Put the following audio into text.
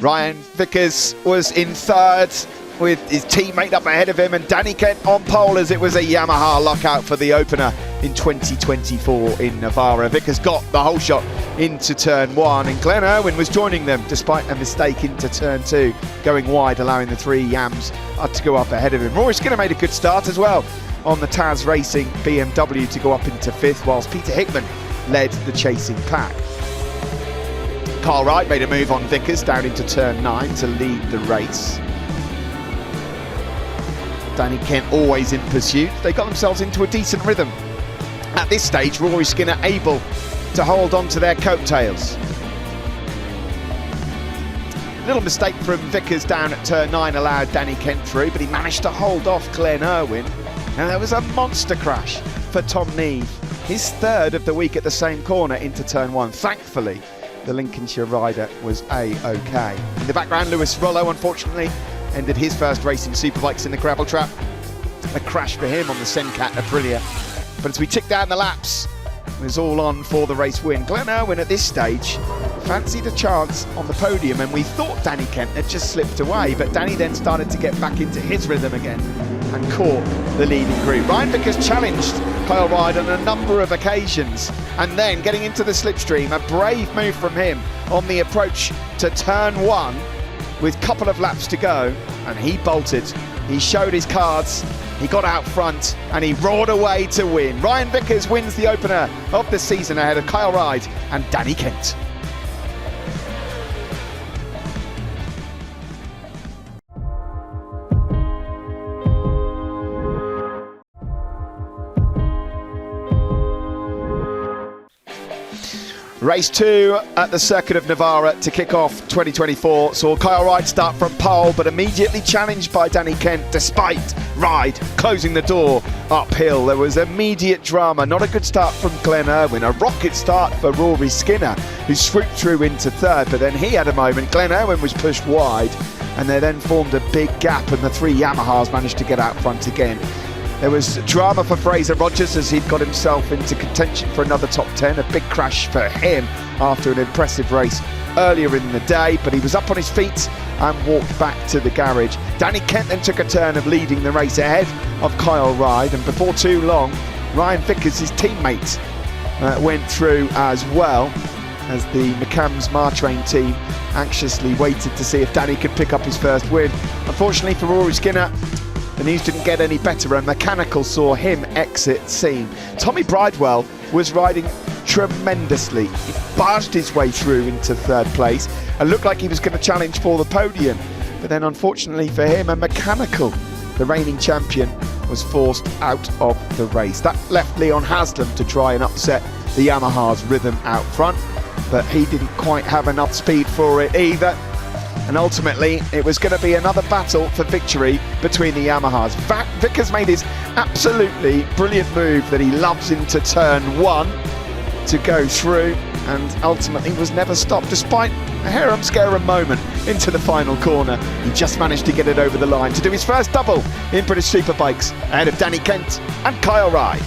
Ryan Vickers was in third with his teammate up ahead of him, and Danny Kent on pole as it was a Yamaha lockout for the opener in 2024 in Navarra. Vickers got the whole shot into turn one, and Glenn Irwin was joining them despite a mistake into turn two, going wide, allowing the three Yams to go up ahead of him. Rory Skinner made a good start as well on the Taz Racing BMW to go up into fifth, whilst Peter Hickman led the chasing pack. Carl Wright made a move on Vickers down into turn 9 to lead the race. Danny Kent always in pursuit. They got themselves into a decent rhythm. At this stage, Rory Skinner able to hold on to their coattails. Little mistake from Vickers down at turn 9 allowed Danny Kent through, but he managed to hold off Glenn Irwin. And there was a monster crash for Tom Neve, his third of the week at the same corner into turn 1. Thankfully, the Lincolnshire rider was A-OK. In the background, Lewis Rollo, unfortunately, ended his first race in Superbikes in the gravel trap. A crash for him on the Sencat Aprilia. But as we tick down the laps, it was all on for the race win. Glenn Irwin at this stage fancied a chance on the podium, and we thought Danny Kent had just slipped away, but Danny then started to get back into his rhythm again and caught the leading group. Ryan Vickers challenged Kyle Ryde on a number of occasions, and then getting into the slipstream, a brave move from him on the approach to turn 1 with a couple of laps to go, and he bolted. He showed his cards, he got out front, and he roared away to win. Ryan Vickers wins the opener of the season ahead of Kyle Ryde and Danny Kent. Race 2 at the Circuit of Navarra to kick off 2024 saw Kyle Ryde start from pole, but immediately challenged by Danny Kent despite Ryde closing the door uphill. There was immediate drama. Not a good start from Glenn Irwin. A rocket start for Rory Skinner, who swooped through into third, but then he had a moment. Glenn Irwin was pushed wide, and they then formed a big gap, and the three Yamahas managed to get out front again. There was drama for Fraser Rogers as he'd got himself into contention for another top 10. A big crash for him after an impressive race earlier in the day, but he was up on his feet and walked back to the garage. Danny Kent then took a turn of leading the race ahead of Kyle Ryde, and before too long, Ryan Vickers, his teammate, went through as well, as the McCams Martrain team anxiously waited to see if Danny could pick up his first win. Unfortunately for Rory Skinner, the news didn't get any better, and Mechanical saw him exit scene. Tommy Bridewell was riding tremendously. He barged his way through into third place and looked like he was going to challenge for the podium. But then unfortunately for him, a Mechanical, the reigning champion, was forced out of the race. That left Leon Haslam to try and upset the Yamaha's rhythm out front, but he didn't quite have enough speed for it either. And ultimately, it was going to be another battle for victory between the Yamahas. Vickers made his absolutely brilliant move that he loves into turn 1 to go through, and ultimately was never stopped. Despite a harum-scarum moment into the final corner, he just managed to get it over the line to do his first double in British Superbikes ahead of Danny Kent and Kyle Ryde.